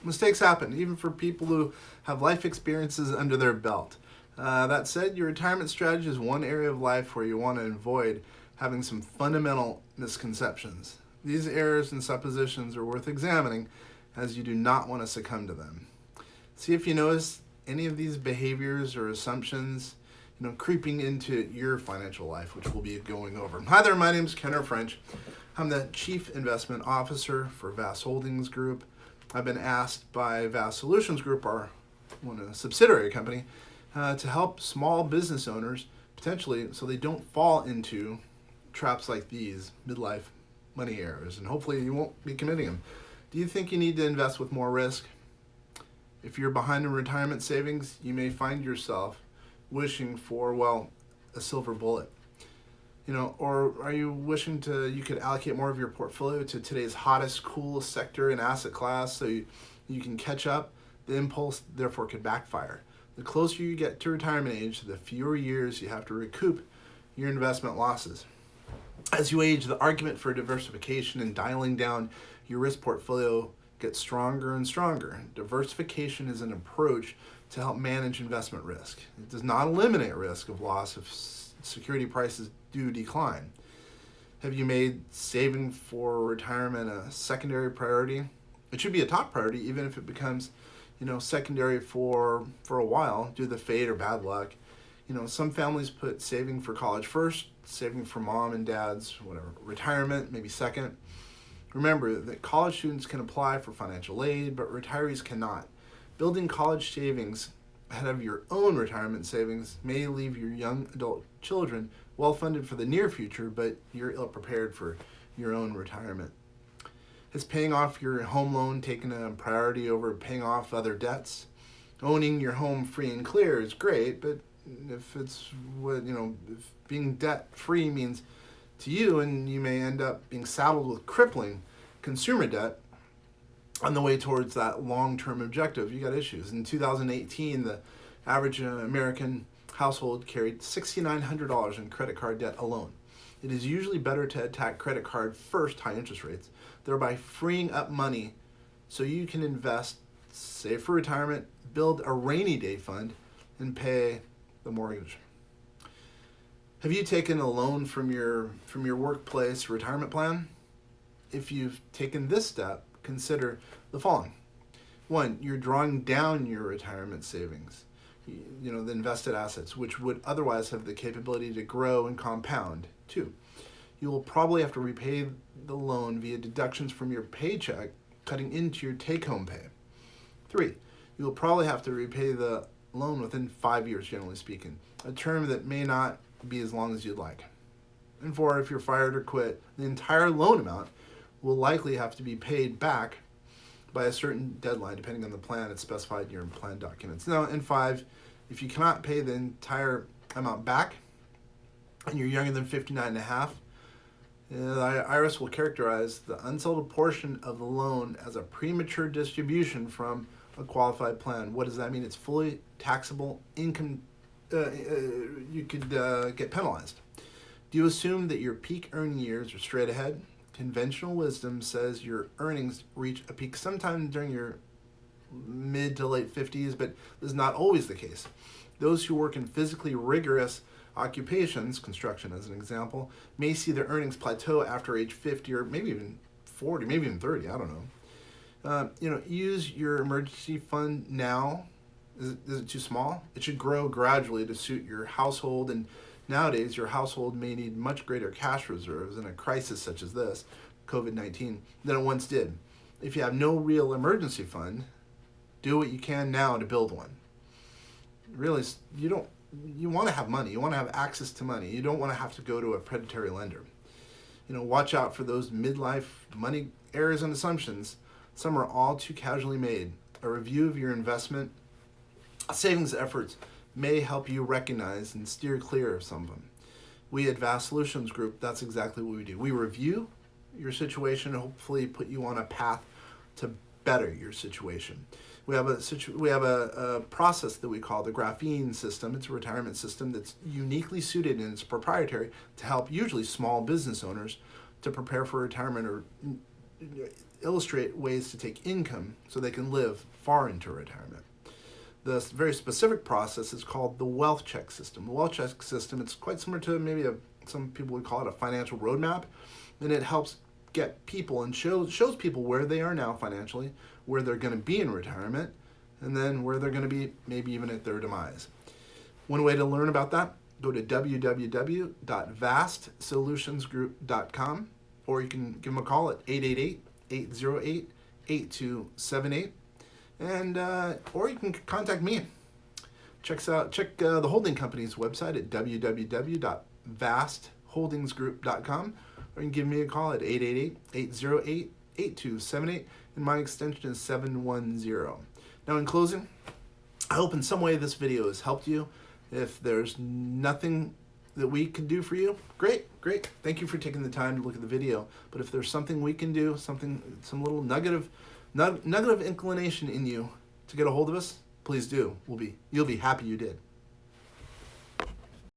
Mistakes happen, even for people who have life experiences under their belt. That said, your retirement strategy is one area of life where you want to avoid having some fundamental misconceptions. These errors and suppositions are worth examining, as you do not want to succumb to them. See if you notice any of these behaviors or assumptions, creeping into your financial life, which we'll be going over. Hi there, my name is Kenner French. I'm the Chief Investment Officer for Vast Holdings Group. I've been asked by Vast Solutions Group, our subsidiary company, to help small business owners potentially so they don't fall into traps like these midlife money errors, and hopefully you won't be committing them. Do you think you need to invest with more risk? If you're behind in retirement savings, you may find yourself wishing for, a silver bullet. Or are you wishing you could allocate more of your portfolio to today's hottest, coolest sector and asset class so you can catch up? The impulse, therefore, could backfire. The closer you get to retirement age, the fewer years you have to recoup your investment losses. As you age, the argument for diversification and dialing down your risk portfolio gets stronger and stronger. Diversification is an approach to help manage investment risk. It does not eliminate risk of loss if security prices do decline. Have you made saving for retirement a secondary priority? It should be a top priority, even if it becomes, secondary for a while due to the fate or bad luck. Some families put saving for college first, saving for mom and dad's retirement maybe second. Remember that college students can apply for financial aid, but retirees cannot. Building college savings ahead of your own retirement savings may leave your young adult children well funded for the near future, but you're ill prepared for your own retirement. Is paying off your home loan taken a priority over paying off other debts? Owning your home free and clear is great, but if being debt free means to you, and you may end up being saddled with crippling consumer debt on the way towards that long-term objective, you got issues. In 2018, the average American household carried $6,900 in credit card debt alone. It is usually better to attack credit card first, high interest rates, thereby freeing up money so you can invest, save for retirement, build a rainy day fund, and pay the mortgage. Have you taken a loan from your workplace retirement plan? If you've taken this step, consider the following. 1, you're drawing down your retirement savings, the invested assets, which would otherwise have the capability to grow and compound. 2, you will probably have to repay the loan via deductions from your paycheck, cutting into your take-home pay. 3, you will probably have to repay the loan within 5 years, generally speaking, a term that may not be as long as you'd like. And 4, if you're fired or quit, the entire loan amount will likely have to be paid back by a certain deadline, depending on the plan it's specified in your plan documents. Now, and 5, if you cannot pay the entire amount back and you're younger than 59 and a half, the IRS will characterize the unsettled portion of the loan as a premature distribution from a qualified plan. What does that mean? It's fully taxable income. You could get penalized. Do you assume that your peak earning years are straight ahead? Conventional wisdom says your earnings reach a peak sometime during your mid to late 50s, but this is not always the case. Those who work in physically rigorous occupations, construction as an example, may see their earnings plateau after age 50 or maybe even 40, maybe even 30, I don't know. Use your emergency fund now. Is it too small? It should grow gradually to suit your household, and nowadays your household may need much greater cash reserves in a crisis such as this, COVID-19, than it once did. If you have no real emergency fund, do what you can now to build one. Really, you want to have money. You want to have access to money. You don't want to have to go to a predatory lender. Watch out for those midlife money errors and assumptions. Some are all too casually made. A review of your investment savings efforts may help you recognize and steer clear of some of them. We at Vast Solutions Group, that's exactly what we do. We review your situation and hopefully put you on a path to better your situation. We have a process that we call the graphene system. It's a retirement system that's uniquely suited and it's proprietary to help usually small business owners to prepare for retirement or illustrate ways to take income so they can live far into retirement. The very specific process is called the wealth check system. The wealth check system, it's quite similar to maybe some people would call it a financial roadmap, and it helps get people and shows people where they are now financially, where they're going to be in retirement, and then where they're going to be maybe even at their demise. One way to learn about that, go to www.vastsolutionsgroup.com, or you can give them a call at 888-808-8278, and or you can contact me. Check the holding company's website at www.vastholdingsgroup.com, or you can give me a call at 888-808-8278, and my extension is 710. Now, in closing, I hope in some way this video has helped you. If there's nothing that we can do for you, great. Thank you for taking the time to look at the video. But if there's something we can do, some little nugget of inclination in you to get a hold of us, please do. You'll be happy you did.